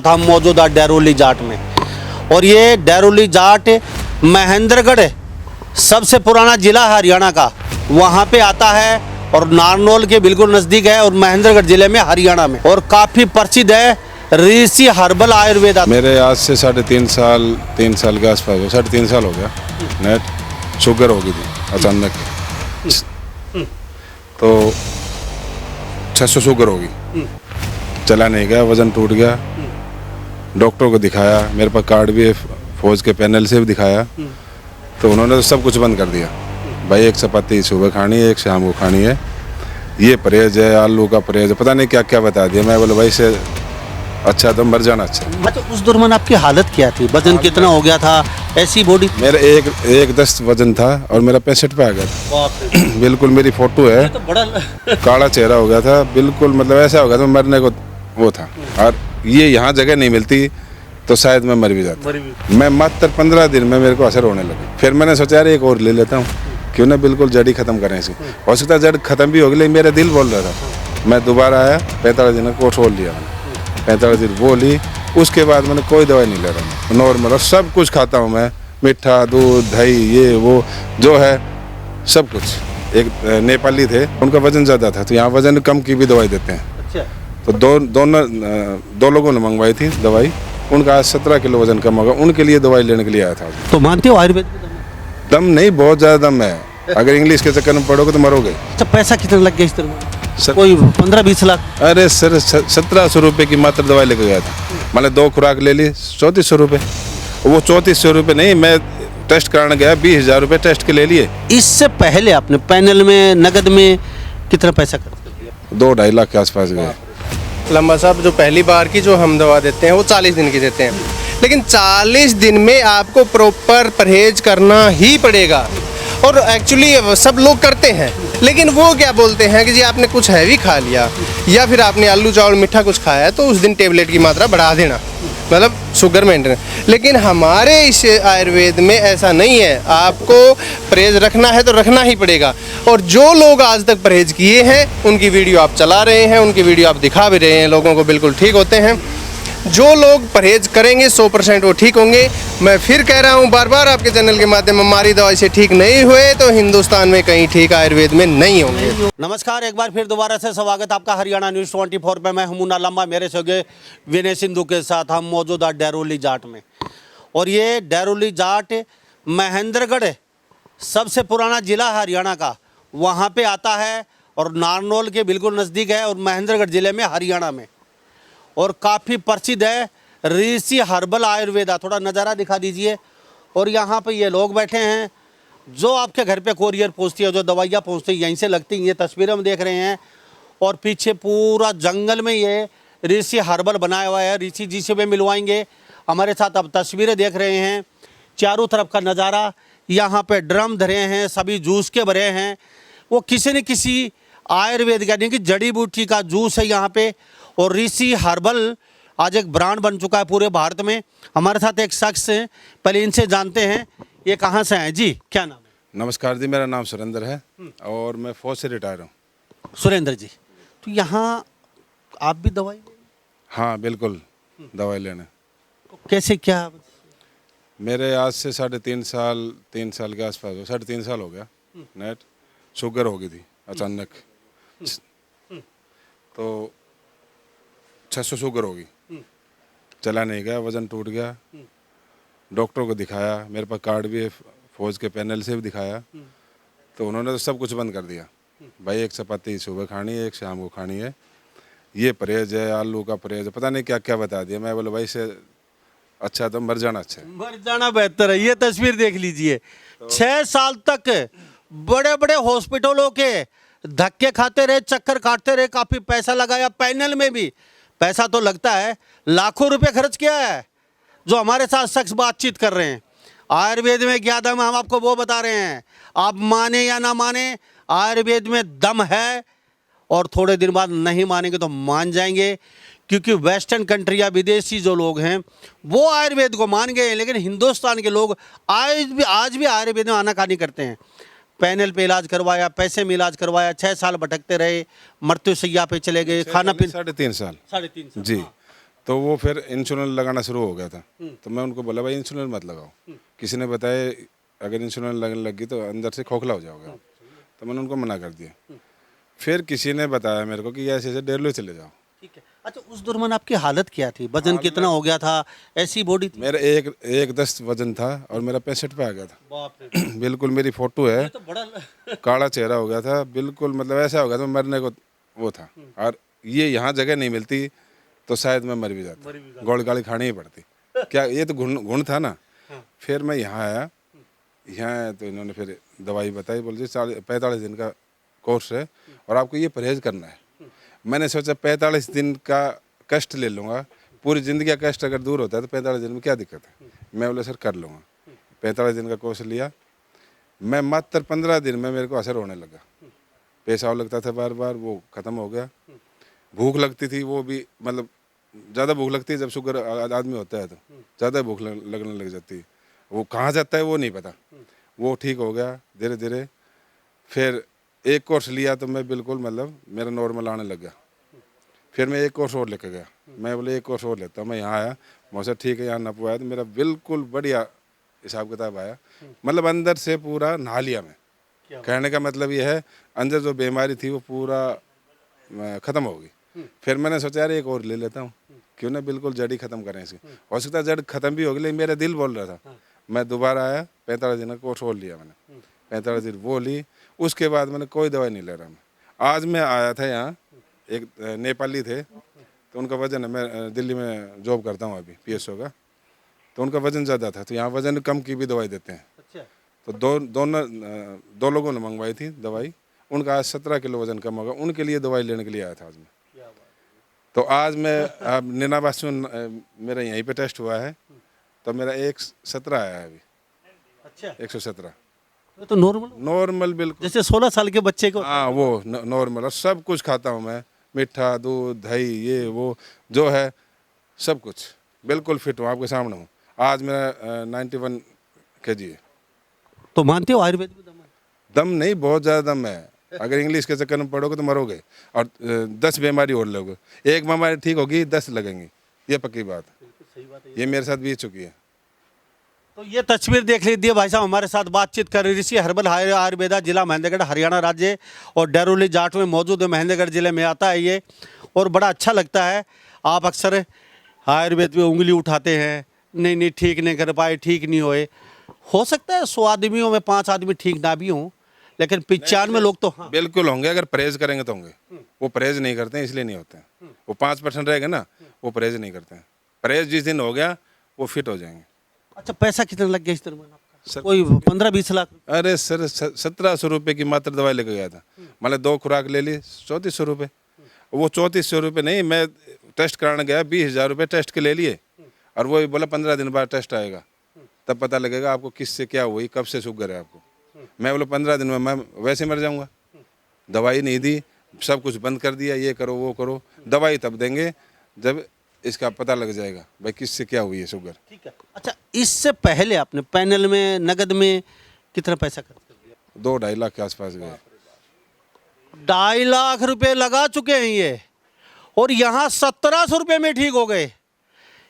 था मौजूदा डेरोली जाट में। और ये डेरोली जाट महेंद्रगढ़ सबसे पुराना जिला है हरियाणा का, वहाँ पे आता है और नारनौल के बिल्कुल नज़दीक है और महेंद्रगढ़ जिले में हरियाणा में, और काफ़ी प्रसिद्ध है ऋषि हर्बल आयुर्वेदा। मेरे आज से 3.5 साल के आसपास 3.5 साल हो गया। नेट शुगर हो गई थी अचानक, तो 600 शुगर हो गई, चला नहीं गया, वजन टूट गया। डॉक्टर को दिखाया, मेरे पास कार्ड भी है, फौज के पैनल से भी दिखाया, तो उन्होंने तो सब कुछ बंद कर दिया। भाई एक चपाती सुबह खानी है, एक शाम को खानी है, ये परहेज है, आलू का परहेज है, पता नहीं क्या क्या बता दिया। मैं बोला भाई से अच्छा तो मर जाना अच्छा। मतलब उस दौरान आपकी हालत क्या थी, वजन कितना हो गया था, ऐसी बॉडी? मेरा एक 10 वजन था और मेरा 65 पे आ गया था। बिल्कुल मेरी फोटो है, तो बड़ा काला चेहरा हो गया था बिल्कुल, मतलब ऐसा हो गया था मरने को वो था। और ये यहाँ जगह नहीं मिलती तो शायद मैं मर भी जाता। मैं मात्र 15 दिन में मेरे को असर होने लगा। फिर मैंने सोचा यार एक और ले लेता हूँ, क्यों ना बिल्कुल जड़ ही खत्म करें इसकी। हो सकता है जड़ खत्म भी हो गई, लेकिन मेरा दिल बोल रहा था। मैं दोबारा आया, 45 दिन को छोड़ लिया मैंने, 45 दिन वो ली। उसके बाद मैंने कोई दवाई नहीं ले रहा, नॉर्मल, और सब कुछ खाता हूँ मैं, मीठा दूध दही ये वो जो है सब कुछ। एक नेपाली थे, उनका वजन ज़्यादा था, तो यहाँ वजन कम की भी दवाई देते हैं। अच्छा। तो दो लोगों ने मंगवाई थी दवाई, उनका आज 17 किलो वजन कम होगा, उनके लिए दवाई लेने के लिए आया था। तो मानते हो आयुर्वेद में दम नहीं, बहुत ज़्यादा दम है। अगर इंग्लिश के चक्कर में पढ़ोगे तो मरोगे। अच्छा, पैसा कितना लग गया इस तरह? कोई 15-20 लाख? अरे सर 1700 रुपये की मात्र दवाई लेके गया था, मतलब 2 खुराक ले ली, 3400 रुपये। वो 3400 रुपये नहीं, मैं टेस्ट कराने गया 20,000 रुपये टेस्ट के ले लिए। इससे पहले आपने पैनल में नगद में कितना पैसा खर्च कर दिया? 2-2.5 लाख के आसपास गए। लंबा साहब, जो पहली बार की जो हम दवा देते हैं वो 40 दिन की देते हैं, लेकिन 40 दिन में आपको प्रॉपर परहेज करना ही पड़ेगा। और एक्चुअली सब लोग करते हैं, लेकिन वो क्या बोलते हैं कि जी आपने कुछ हैवी खा लिया या फिर आपने आलू चावल मीठा कुछ खाया है तो उस दिन टेबलेट की मात्रा बढ़ा देना, मतलब शुगर मेंटेन। लेकिन हमारे इस आयुर्वेद में ऐसा नहीं है, आपको परहेज रखना है तो रखना ही पड़ेगा। और जो लोग आज तक परहेज किए हैं उनकी वीडियो आप चला रहे हैं, उनकी वीडियो आप दिखा भी रहे हैं लोगों को, बिल्कुल ठीक होते हैं। जो लोग परहेज करेंगे 100% वो ठीक होंगे। मैं फिर कह रहा हूँ बार बार आपके चैनल के माध्यम में, हमारी दवाई से ठीक नहीं हुए तो हिंदुस्तान में कहीं ठीक आयुर्वेद में नहीं होंगे। नमस्कार, एक बार फिर दोबारा से स्वागत आपका हरियाणा न्यूज़ 24 पे। मैं हूं मुन्ना लम्बा, मेरे सगे विनय सिंधु के साथ हम मौजूदा डेरोली जाट में। और ये डेरोली जाट महेंद्रगढ़ सबसे पुराना जिला है हरियाणा का, वहाँ पे आता है और नारनौल के बिल्कुल नज़दीक है और महेंद्रगढ़ जिले में हरियाणा में, और काफ़ी प्रसिद्ध है ऋषि हर्बल आयुर्वेदा। थोड़ा नज़ारा दिखा दीजिए। और यहाँ पे ये लोग बैठे हैं जो आपके घर पे कोरियर पहुँचती है, जो दवाइयाँ पहुँचती है यहीं से लगती हैं। ये तस्वीरें हम देख रहे हैं, और पीछे पूरा जंगल में ये ऋषि हर्बल बनाया हुआ है। ऋषि जी से भी मिलवाएंगे, हमारे साथ अब तस्वीरें देख रहे हैं। चारों तरफ का नज़ारा, यहाँ पे ड्रम धरे हैं, सभी जूस के भरे हैं। वो किसी न किसी आयुर्वेद का, यानी कि जड़ी बूटी का जूस है यहाँ पे। और ऋषि हर्बल आज एक ब्रांड बन चुका है पूरे भारत में। हमारे साथ एक शख्स हैं, पहले इनसे जानते हैं ये कहाँ से हैं जी, क्या नाम है? नमस्कार जी, मेरा नाम सुरेंद्र है और मैं फौज से रिटायर हूँ। सुरेंद्र जी, तो यहाँ आप भी दवाई? हाँ बिल्कुल, दवाई लेने। तो कैसे क्या? मेरे आज से 3 साल के आसपास 3.5 साल हो गया। नेट शुगर हो गई थी अचानक, तो 600 शुगर हो गई, चला नहीं गया, वजन टूट गया। डॉक्टर को दिखाया, मेरे पास कार्ड भी है, फौज के पैनल से भी दिखाया, तो उन्होंने तो सब कुछ बंद कर दिया। भाई एक चपाती सुबह खानी है, एक शाम को खानी है, ये परहेज है, आलू का परहेज है, पता नहीं क्या क्या बता दिया। मैं बोला भाई से अच्छा तो मर जाना अच्छा है। मर जाना बेहतर है। ये तस्वीर देख लीजिए, 6 साल तक बड़े बड़े हॉस्पिटलों के धक्के खाते रहे, चक्कर काटते रहे, काफ़ी पैसा लगाया, पैनल में भी पैसा तो लगता है, लाखों रुपए खर्च किया है। जो हमारे साथ शख्स बातचीत कर रहे हैं, आयुर्वेद में क्या दम है हम आपको वो बता रहे हैं। आप माने या ना माने, आयुर्वेद में दम है। और थोड़े दिन बाद नहीं मानेंगे तो मान जाएंगे, क्योंकि वेस्टर्न कंट्री या विदेशी जो लोग हैं वो आयुर्वेद को मान गए, लेकिन हिंदुस्तान के लोग आज भी आयुर्वेद में आनाकानी करते हैं। पैनल पे इलाज करवाया, पैसे में इलाज करवाया, 6 साल भटकते रहे, मृत्यु शैया पे चले गए, खाना पीना 3.5 साल 3.5 साल जी। तो वो फिर इंसुलिन लगाना शुरू हो गया था। तो मैं उनको बोला भाई इंसुलिन मत लगाओ, किसी ने बताया अगर इंसुलिन लगने लगी तो अंदर से खोखला हो जाओगे, तो मैंने उनको मना कर दिया। फिर किसी ने बताया मेरे को कि ऐसे ऐसे डेरलो चले जाओ। ठीक है। अच्छा, उस दौरान आपकी हालत क्या थी? वजन कितना हो गया था? ऐसी बॉडी थी? मेरा एक 10 वजन था और मेरा 65 पे आ गया था। बाप रे, बिल्कुल मेरी फोटो है, ये तो बड़ा काला चेहरा हो गया था बिल्कुल, मतलब ऐसा हो गया था मरने को वो था। और ये यहाँ जगह नहीं मिलती तो शायद मैं मर भी जाता, गोली गाली खानी ही पड़ती। क्या ये तो गुण था ना। फिर मैं यहाँ आया, यहाँ तो इन्होंने फिर दवाई बताई, बोल 45 दिन का कोर्स है और आपको ये परहेज करना है। मैंने सोचा 45 दिन का कष्ट ले लूँगा, पूरी ज़िंदगी का कष्ट अगर दूर होता है तो 45 दिन में क्या दिक्कत है। मैं बोले सर कर लूँगा। 45 दिन का कोर्स लिया मैं, मात्र 15 दिन में मेरे को असर होने लगा। पेशाब लगता था बार बार, वो ख़त्म हो गया। भूख लगती थी, वो भी मतलब ज़्यादा भूख लगती है जब शुगर आदमी होता है तो ज़्यादा भूख लगने लग जाती है। वो कहाँ जाता है वो नहीं पता, वो ठीक हो गया धीरे धीरे। फिर एक कोर्स लिया तो मैं बिल्कुल मतलब मेरा नॉर्मल आने लग गया। फिर मैं एक कोर्स और लेकर गया, मैं बोले एक कोर्स और लेता हूँ। मैं यहाँ आया, मौसम ठीक है, यहाँ नपवाया तो मेरा बिल्कुल बढ़िया हिसाब किताब आया। मतलब अंदर से पूरा नहा लिया मैं। कहने का मतलब ये है अंदर जो बीमारी थी वो पूरा ख़त्म हो गई। फिर मैंने सोचा यार एक और ले लेता हूँ, क्यों ना बिल्कुल जड़ ही ख़त्म करें इसकी। हो सकता है जड़ ख़त्म भी होगी, लेकिन मेरा दिल बोल रहा था। मैं दोबारा आया, 45 दिन का कोर्स और लिया मैंने, 45 दिन वो ली। उसके बाद मैंने कोई दवाई नहीं ले रहा मैं। आज मैं आया था यहाँ, एक नेपाली थे तो उनका वजन है, मैं दिल्ली में जॉब करता हूँ अभी PSO का, तो उनका वजन ज़्यादा था, तो यहाँ वजन कम की भी दवाई देते हैं। अच्छा। तो दो लोगों ने मंगवाई थी दवाई, उनका आज 17 किलो वजन कम होगा, उनके लिए दवाई लेने के लिए आया था आज मैं। तो आज मैं निनावासी मेरा यहीं पे टेस्ट हुआ है, तो मेरा 117 आया है अभी। अच्छा, 117 तो नॉर्मल बिल्कुल, जैसे 16 साल के बच्चे को। हाँ वो नॉर्मल। और सब कुछ खाता हूँ मैं, मीठा दूध दही ये वो जो है सब कुछ बिल्कुल फिट हूँ, आपके सामने हूँ। आज मेरा 91 kg है। तो मानते हो आयुर्वेद में दम है? दम नहीं, बहुत ज़्यादा दम है। अगर इंग्लिश के चक्कर में पढ़ोगे तो मरोगे, और 10 बीमारी और लोगे। एक बीमारी ठीक होगी 10 लगेंगी, ये पक्की बात है। सही बात है। ये मेरे साथ बीत चुकी है। तो ये तस्वीर देख लीजिए भाई साहब, हमारे साथ बातचीत कर ऋषि हर्बल आयुर्वेदा, जिला महेंद्रगढ़, हरियाणा राज्य और डेरोली जाट में मौजूद है। महेंद्रगढ़ जिले में आता है ये, और बड़ा अच्छा लगता है। आप अक्सर आयुर्वेद पे उंगली उठाते हैं, नहीं ठीक नहीं कर पाए, ठीक नहीं होए। हो सकता है 100 आदमियों में 5 आदमी ठीक ना भी हों, लेकिन 95 लोग तो हाँ। बिल्कुल होंगे, अगर परहेज करेंगे तो होंगे। वो परहेज नहीं करते हैं इसलिए नहीं होते हैं। वो 5% रहेगा ना, वो परहेज नहीं करते हैं। परहेज जिस दिन हो गया वो फिट हो जाएंगे। अच्छा, पैसा कितना लग गया इस तरह आपका? सर, कोई 15-20 लाख? अरे सर 1700 रुपये की मात्र दवाई लेकर गया था। मतलब 2 खुराक ले ली, 3400 रुपये। वो 3400 रुपये नहीं, मैं टेस्ट कराने गया 20,000 रुपये टेस्ट के ले लिए, और वो बोला 15 दिन बाद टेस्ट आएगा, तब पता लगेगा आपको किससे क्या हुई, कब से शुगर है आपको। मैं बोला 15 दिन में मैं वैसे मर जाऊँगा। दवाई नहीं दी, सब कुछ बंद कर दिया, ये करो वो करो। दवाई तब देंगे जब इसका पता लग जाएगा भाई किससे क्या हुई है शुगर। ठीक है। अच्छा, इससे पहले आपने पैनल में नगद में कितना पैसा खर्च कर दिया? 2-2.5 लाख के आसपास गए। 2.5 लाख रुपए लगा चुके हैं ये, और यहाँ 1700 रुपये में ठीक हो गए।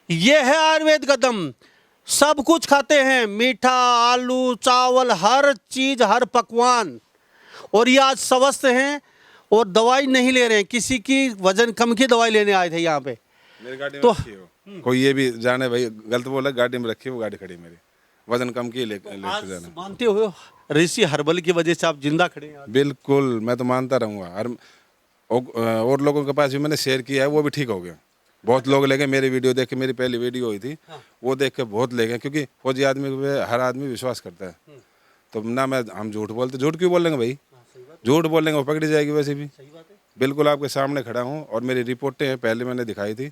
ये है आयुर्वेद का दम। सब कुछ खाते हैं, मीठा, आलू, चावल, हर चीज, हर पकवान, और ये आज स्वस्थ हैं और दवाई नहीं ले रहे हैं। किसी की वजन कम की दवाई लेने आए थे यहाँ पे। मेरी गाड़ी में तो रखी हो, कोई ये भी जाने भाई गलत बोला, गाड़ी में रखी, वो गाड़ी खड़ी मेरी, वजन कम की लेके जाना। मानते हो ऋषि हर्बल की वजह से आप जिंदा खड़े हैं आज? बिल्कुल, मैं तो मानता रहूँगा। और लोगों के पास भी मैंने शेयर किया है, वो भी ठीक हो गया। बहुत लोग ले गए मेरी वीडियो देख के, मेरी पहली वीडियो हुई थी, वो देख के बहुत ले गए, क्योंकि फौजी आदमी पे हर आदमी विश्वास करता है। तो ना हम झूठ बोलते, झूठ क्यों बोलेंगे भाई? झूठ बोलेंगे वो पकड़ी जाएगी वैसे भी। बिल्कुल आपके सामने खड़ा हूँ, और मेरी रिपोर्टें हैं, पहले मैंने दिखाई थी,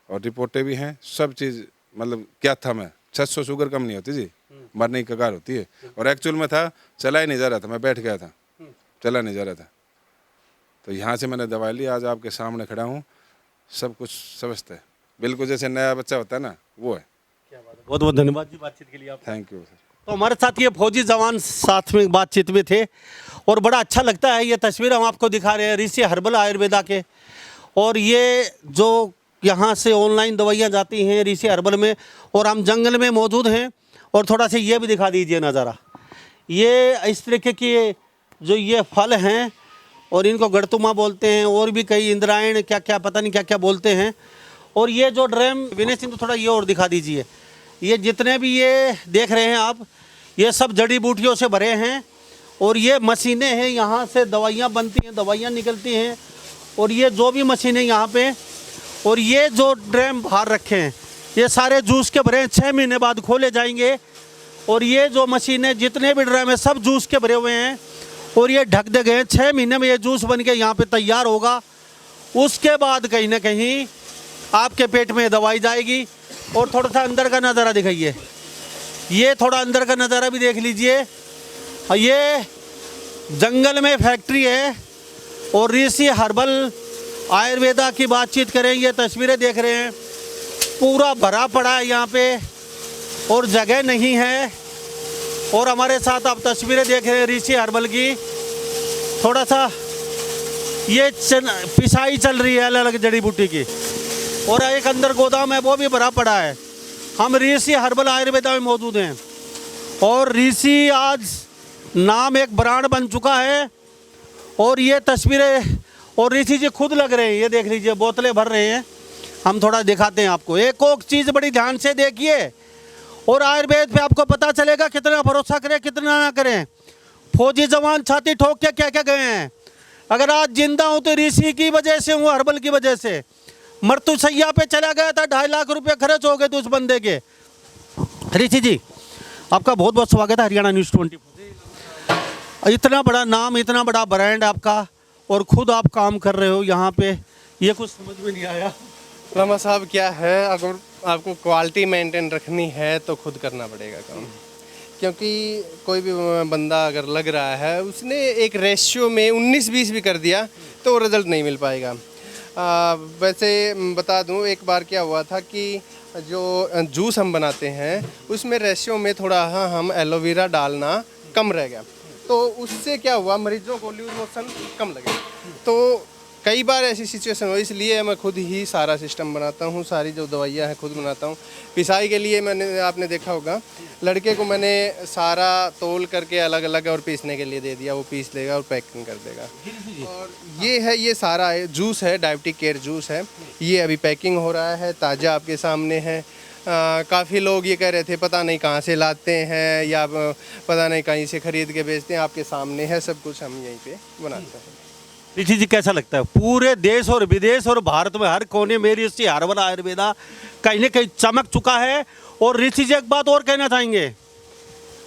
और रिपोर्टें भी हैं, सब चीज़। मतलब क्या था, मैं 600 शुगर कम नहीं होती जी, मरने की कगार होती है। और एक्चुअल में था, चला ही नहीं जा रहा था, मैं बैठ गया था, चला नहीं जा रहा था। तो यहाँ से मैंने दवाई ली, आज आपके सामने खड़ा हूँ, सब कुछ समझते हैं, बिल्कुल जैसे नया बच्चा होता है ना, वो है। क्या बात है, बहुत बहुत धन्यवाद जी बातचीत के लिए आप। Thank you sir. तो हमारे साथ ये फौजी जवान साथ में बातचीत में थे, और बड़ा अच्छा लगता है। ये तस्वीर हम आपको दिखा रहे हैं ऋषि हर्बल आयुर्वेदा के, और ये जो यहाँ से ऑनलाइन दवाइयाँ जाती हैं ऋषि हर्बल में, और हम जंगल में मौजूद हैं। और थोड़ा सा ये भी दिखा दीजिए नज़ारा। ये इस तरीके के जो ये फल हैं, और इनको गड़तुमा बोलते हैं, और भी कई इंद्रायण क्या क्या पता नहीं क्या क्या बोलते हैं। और ये जो ड्रम विनय सिंह, थोड़ा ये और दिखा दीजिए। ये जितने भी ये देख रहे हैं आप, ये सब जड़ी बूटियों से भरे हैं, और ये मशीनें हैं, यहाँ से दवाइयाँ बनती हैं, दवाइयाँ निकलती हैं। और ये जो भी मशीनें यहाँ पे, और ये जो ड्रम बाहर रखे हैं, ये सारे जूस के भरे हैं, 6 महीने बाद खोले जाएंगे। और ये जो मशीनें जितने भी ड्रम हैं सब जूस के भरे हुए हैं, और ये ढक दे गए हैं। 6 महीने में ये जूस बन के यहाँ पे तैयार होगा। उसके बाद कहीं ना कहीं आपके पेट में दवाई जाएगी। और थोड़ा सा अंदर का नज़ारा दिखाइए, ये थोड़ा अंदर का नज़ारा भी देख लीजिए। ये जंगल में फैक्ट्री है, और ऋषि हर्बल आयुर्वेदा की बातचीत करें। ये तस्वीरें देख रहे हैं, पूरा भरा पड़ा है यहाँ पे, और जगह नहीं है। और हमारे साथ आप तस्वीरें देख रहे हैं ऋषि हर्बल की। थोड़ा सा ये पिसाई चल रही है अलग अलग जड़ी बूटी की, और एक अंदर गोदाम है वो भी भरा पड़ा है। हम ऋषि हर्बल आयुर्वेदा में मौजूद हैं, और ऋषि आज नाम एक ब्रांड बन चुका है। और ये तस्वीरें, और ऋषि जी खुद लग रहे हैं, ये देख लीजिए बोतलें भर रहे हैं। हम थोड़ा दिखाते हैं आपको, एक चीज़ बड़ी ध्यान से देखिए, और आयुर्वेद पे आपको पता चलेगा कितना भरोसा करें कितना ना करें। फौजी जवान छाती ठोक के क्या क्या गए हैं। अगर आज जिंदा हूँ तो ऋषि की वजह से हूँ, हर्बल की वजह से। मृत्यु शैया पे चला गया था, 2.5 लाख रुपए खर्च हो गए थे उस बंदे के। ऋषि जी आपका बहुत बहुत स्वागत है हरियाणा न्यूज़ 24। इतना बड़ा नाम, इतना बड़ा ब्रांड आपका, और खुद आप काम कर रहे हो यहाँ पे, ये कुछ समझ में नहीं आया। लम्बा साहब क्या है, अगर आपको क्वालिटी मेंटेन रखनी है तो खुद करना पड़ेगा काम। क्योंकि कोई भी बंदा अगर लग रहा है, उसने एक रेशियो में 19-20 भी कर दिया तो रिज़ल्ट नहीं मिल पाएगा। वैसे बता दूं, एक बार क्या हुआ था कि जो जूस हम बनाते हैं उसमें रेशियो में थोड़ा हम एलोवेरा डालना कम रह गया, तो उससे क्या हुआ, मरीजों को लूज मोशन कम लगे। तो कई बार ऐसी सिचुएशन हो, इसलिए मैं खुद ही सारा सिस्टम बनाता हूँ, सारी जो दवाइयाँ हैं खुद बनाता हूँ। पिसाई के लिए मैंने, आपने देखा होगा, लड़के को मैंने सारा तोल करके अलग अलग और पीसने के लिए दे दिया, वो पीस लेगा और पैकिंग कर देगा। और ये है, ये सारा जूस है, डायबिटिक केयर जूस है, ये अभी पैकिंग हो रहा है, ताज़ा आपके सामने है। काफ़ी लोग ये कह रहे थे पता नहीं कहाँ से लाते हैं, या पता नहीं कहीं से ख़रीद के बेचते हैं, आपके सामने है सब कुछ, हम यहीं पे बनाते हैं। ऋषि जी कैसा लगता है, पूरे देश और विदेश और भारत में हर कोने में ऋषि हर्बल आयुर्वेदा कहीं ना कहीं चमक चुका है। और ऋषि जी एक बात और कहना चाहेंगे,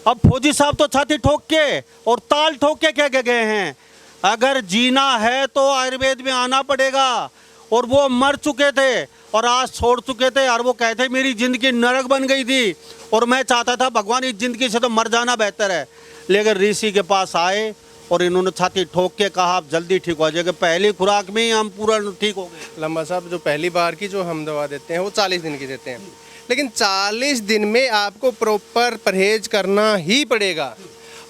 अब फौजी साहब तो छाती ठोक के और ताल ठोक के कह गए हैं, अगर जीना है तो आयुर्वेद में आना पड़ेगा। और वो मर चुके थे और आज छोड़ चुके थे, और वो कहते मेरी ज़िंदगी नरक बन गई थी, और मैं चाहता था भगवान इस ज़िंदगी से तो मर जाना बेहतर है। लेकिन ऋषि के पास आए और इन्होंने छाती ठोक के कहा आप जल्दी ठीक हो जाएगा, पहली खुराक में ही हम पूरा ठीक हो गए। लम्बा साहब, जो पहली बार की जो हम दवा देते हैं वो 40 दिन की देते हैं, लेकिन 40 दिन में आपको प्रॉपर परहेज करना ही पड़ेगा।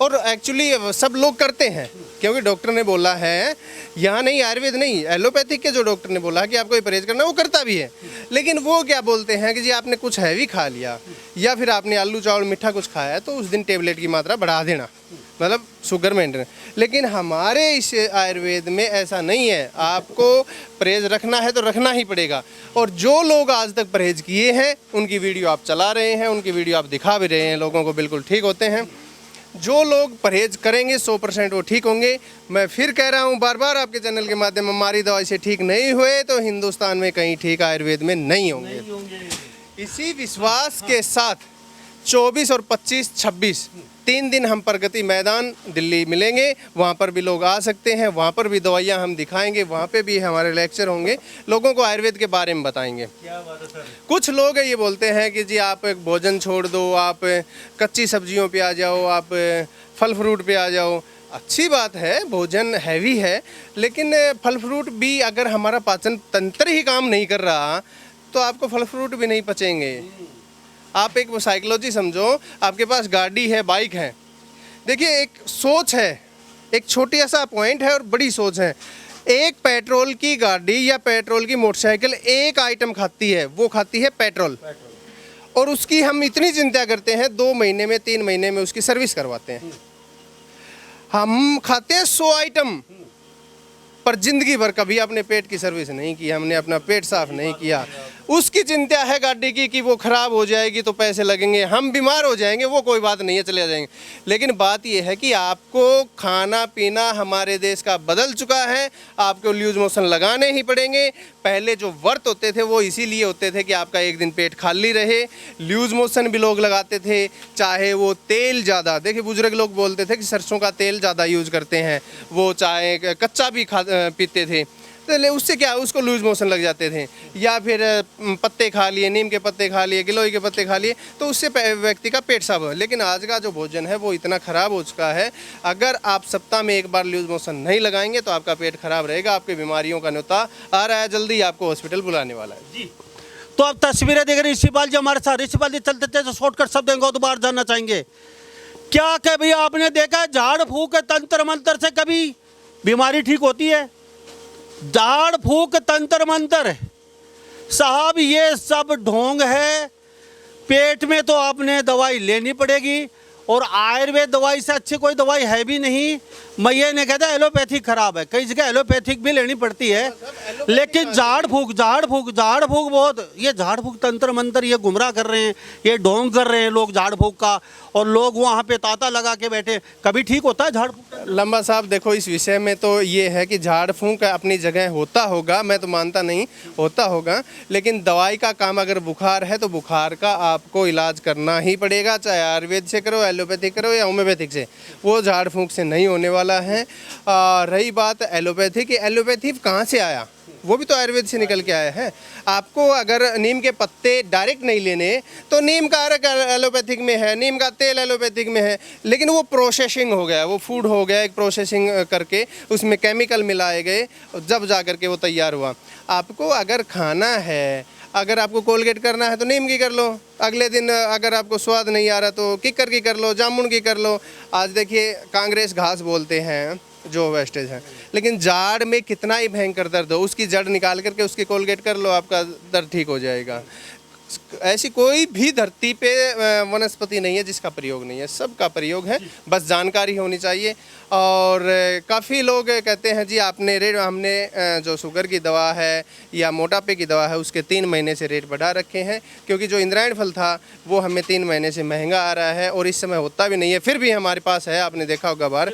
और एक्चुअली सब लोग करते हैं, क्योंकि डॉक्टर ने बोला है, यहाँ नहीं, आयुर्वेद नहीं, एलोपैथिक के जो डॉक्टर ने बोला कि आपको ये परहेज करना, वो करता भी है। लेकिन वो क्या बोलते हैं कि जी आपने कुछ हैवी खा लिया, या फिर आपने आलू चावल मीठा कुछ खाया, तो उस दिन टेबलेट की मात्रा बढ़ा देना, मतलब शुगर मेंटेन। लेकिन हमारे इस आयुर्वेद में ऐसा नहीं है, आपको परहेज रखना है तो रखना ही पड़ेगा। और जो लोग आज तक परहेज किए हैं उनकी वीडियो आप चला रहे हैं, उनकी वीडियो आप दिखा भी रहे हैं, लोगों को बिल्कुल ठीक होते हैं। जो लोग परहेज करेंगे 100% वो ठीक होंगे। मैं फिर कह रहा हूँ बार बार आपके चैनल के माध्यम, हमारी दवाई से ठीक नहीं हुए तो हिंदुस्तान में कहीं ठीक आयुर्वेद में नहीं होंगे। इसी विश्वास के साथ 24 और 25-26 3 दिन हम प्रगति मैदान दिल्ली मिलेंगे, वहाँ पर भी लोग आ सकते हैं, वहाँ पर भी दवाइयाँ हम दिखाएंगे, वहाँ पे भी हमारे लेक्चर होंगे, लोगों को आयुर्वेद के बारे में बताएंगे। क्या बात है सर। कुछ कुछ लोग ये बोलते हैं कि जी आप भोजन छोड़ दो, आप कच्ची सब्जियों पे आ जाओ, आप फल फ्रूट पे आ जाओ। अच्छी बात है, भोजन हैवी है, लेकिन फल फ्रूट भी अगर हमारा पाचन तंत्र ही काम नहीं कर रहा तो आपको फल फ्रूट भी नहीं पचेंगे। आप एक साइकोलॉजी समझो, आपके पास गाड़ी है, बाइक है, देखिए एक सोच है, एक छोटी सा पॉइंट है और बड़ी सोच है। एक पेट्रोल की गाड़ी या पेट्रोल की मोटरसाइकिल एक आइटम खाती है, वो खाती है पेट्रोल। और उसकी हम इतनी चिंता करते हैं, 2 महीने में 3 महीने में उसकी सर्विस करवाते हैं। हम खाते हैं 100 आइटम, पर जिंदगी भर कभी अपने पेट की सर्विस नहीं की, हमने अपना पेट साफ नहीं किया। उसकी चिंता है गाड़ी की कि वो ख़राब हो जाएगी तो पैसे लगेंगे, हम बीमार हो जाएंगे, वो कोई बात नहीं है, चले जाएंगे। लेकिन बात ये है कि आपको खाना पीना हमारे देश का बदल चुका है, आपको लूज मोशन लगाने ही पड़ेंगे। पहले जो व्रत होते थे वो इसीलिए होते थे कि आपका एक दिन पेट खाली रहे। लूज मोशन भी लोग लगाते थे, चाहे वो तेल ज़्यादा, देखिए बुजुर्ग लोग बोलते थे कि सरसों का तेल ज़्यादा यूज़ करते हैं, वो चाहे कच्चा भी पीते थे, तो उससे क्या उसको लूज मोशन लग जाते थे। या फिर पत्ते खा लिए, नीम के पत्ते खा लिए, गिलोय के पत्ते खा लिए, तो उससे व्यक्ति का पेट साफ हो। लेकिन आज का जो भोजन है वो इतना ख़राब हो चुका है, अगर आप सप्ताह में एक बार लूज मोशन नहीं लगाएंगे तो आपका पेट खराब रहेगा, आपकी बीमारियों का न्योता आ रहा है, जल्दी आपको हॉस्पिटल बुलाने वाला है जी। तो अब तस्वीरें देख रहे ऋषिपाल जी हमारे साथ। ऋषिपाल जी चलते चलते शॉर्टकट शब्द देंगे तो बाहर जानना चाहेंगे क्या कभी आपने देखा है झाड़ फूक तंत्र मंत्र से कभी बीमारी ठीक होती है? झाड़ फूक तंत्र मंत्र साहब ये सब ढोंग है। पेट में तो आपने दवाई लेनी पड़ेगी, और आयुर्वेद दवाई से अच्छी कोई दवाई है भी नहीं। मैया ने कहता है एलोपैथिक खराब है, कई जगह एलोपैथिक भी लेनी पड़ती है, लेकिन झाड़ फूक बहुत, ये झाड़ फूक तंत्र मंत्र ये गुमराह कर रहे हैं, ये ढोंग कर रहे हैं लोग झाड़ फूक का, और लोग वहाँ पे ताता लगा के बैठे। कभी ठीक होता है झाड़ फूक? लंबा साहब देखो, इस विषय में तो ये है कि झाड़ फूंक अपनी जगह होता होगा, मैं तो मानता नहीं होता होगा, लेकिन दवाई का काम अगर बुखार है तो बुखार का आपको इलाज करना ही पड़ेगा, चाहे आयुर्वेद से करो, एलोपैथिक करो या होम्योपैथिक से, वो झाड़ फूंक से नहीं होने वाला है। रही बात एलोपैथिक कहाँ से आया? वो भी तो आयुर्वेद से निकल के आया है। आपको अगर नीम के पत्ते डायरेक्ट नहीं लेने तो नीम का अर्क एलोपैथिक में है, नीम का तेल एलोपैथिक में है, लेकिन वो प्रोसेसिंग हो गया, वो फूड हो गया, एक प्रोसेसिंग करके उसमें केमिकल मिलाए गए, जब जा करके वो तैयार हुआ। आपको अगर खाना है, अगर आपको कोलगेट करना है तो नीम की कर लो, अगले दिन अगर आपको स्वाद नहीं आ रहा तो किक्कर की कर लो, जामुन की कर लो। आज देखिए कांग्रेस घास बोलते हैं जो वेस्टेज है, लेकिन जाड़ में कितना ही भयंकर दर्द हो, उसकी जड़ निकाल करके उसकी कोलगेट कर लो, आपका दर्द ठीक हो जाएगा। ऐसी कोई भी धरती पे वनस्पति नहीं है जिसका प्रयोग नहीं है, सबका प्रयोग है, बस जानकारी होनी चाहिए। और काफ़ी लोग कहते हैं जी आपने रेट, हमने जो शुगर की दवा है या मोटापे की दवा है उसके 3 महीने से रेट बढ़ा रखे हैं, क्योंकि जो इंद्रायण फल था वो हमें 3 महीने से महंगा आ रहा है और इस समय होता भी नहीं है, फिर भी हमारे पास है। आपने देखा होगा बाहर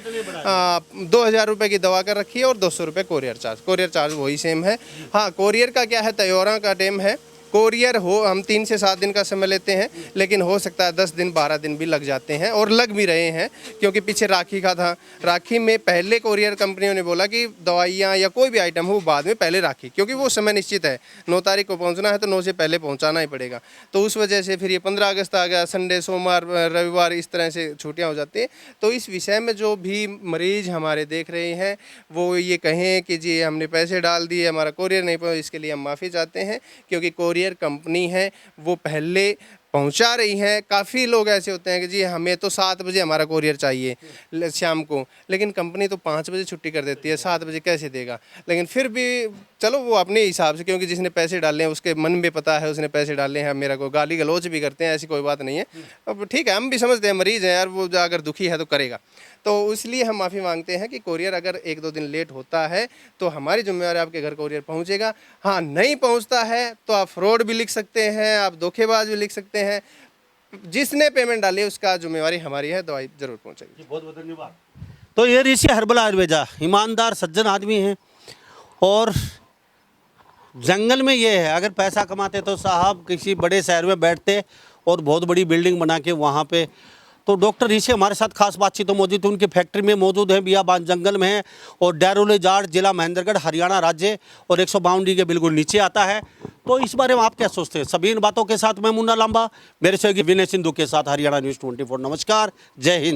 2000 रुपये की दवा कर रखी है और 200 रुपये कोरियर चार्ज वही सेम है। हाँ, कोरियर का क्या है, त्योहारों का टाइम है, कोरियर हो हम 3 से 7 दिन का समय लेते हैं, लेकिन हो सकता है 10 दिन 12 दिन भी लग जाते हैं, और लग भी रहे हैं, क्योंकि पीछे राखी का था। राखी में पहले कोरियर कंपनियों ने बोला कि दवाइयाँ या कोई भी आइटम हो बाद में, पहले राखी, क्योंकि वो समय निश्चित है, 9 तारीख को पहुँचना है तो 9 से पहले पहुँचाना ही पड़ेगा। तो उस वजह से फिर ये 15 अगस्त आ गया, संडे, सोमवार, रविवार, इस तरह से छुट्टियाँ हो जाती हैं। तो इस विषय में जो भी मरीज़ हमारे देख रहे हैं वो ये कहें कि जी हमने पैसे डाल दिए, हमारा कोरियर नहीं पहुँचा, इसके लिए हम माफ़ी चाहते हैं, क्योंकि कोरियर कंपनी है वो पहले पहुंचा रही है। काफ़ी लोग ऐसे होते हैं कि जी हमें तो 7 बजे हमारा कोरियर चाहिए शाम को, लेकिन कंपनी तो 5 बजे छुट्टी कर देती है, 7 बजे कैसे देगा। लेकिन फिर भी चलो वो अपने हिसाब से, क्योंकि जिसने पैसे डाले हैं उसके मन में पता है उसने पैसे डाले हैं, मेरा को गाली गलौज भी करते हैं, ऐसी कोई बात नहीं है। अब ठीक है, हम भी समझते हैं मरीज़ है यार, वो अगर दुखी है तो करेगा, तो इसलिए हम माफ़ी मांगते हैं कि कोरियर अगर 1-2 दिन लेट होता है तो हमारी जिम्मेवारी, आपके घर कोरियर पहुंचेगा। हाँ, नहीं पहुंचता है तो आप फ्रॉड भी लिख सकते हैं, आप धोखेबाज भी लिख सकते हैं, जिसने पेमेंट डाली उसका जिम्मेवारी हमारी है, दवाई जरूर पहुंचेगी। बहुत बहुत धन्यवाद। तो ये ऋषि हर्बल आयुर्वेदा ईमानदार सज्जन आदमी हैं, और जंगल में ये है, अगर पैसा कमाते तो साहब किसी बड़े शहर में बैठते और बहुत बड़ी बिल्डिंग बना के वहाँ पे। तो डॉक्टर ऋषि हमारे साथ खास बातचीत तो मौजूद है, उनकी फैक्ट्री में मौजूद है, बियाबान जंगल में है, और डेरोली जाट जिला महेंद्रगढ़ हरियाणा राज्य और 152 के बिल्कुल नीचे आता है। तो इस बारे में आप क्या सोचते हैं? सभी इन बातों के साथ मैं मुन्ना लांबा, मेरे सहयोगी विनय सिंधु के साथ हरियाणा न्यूज़ 24। नमस्कार, जय हिंद।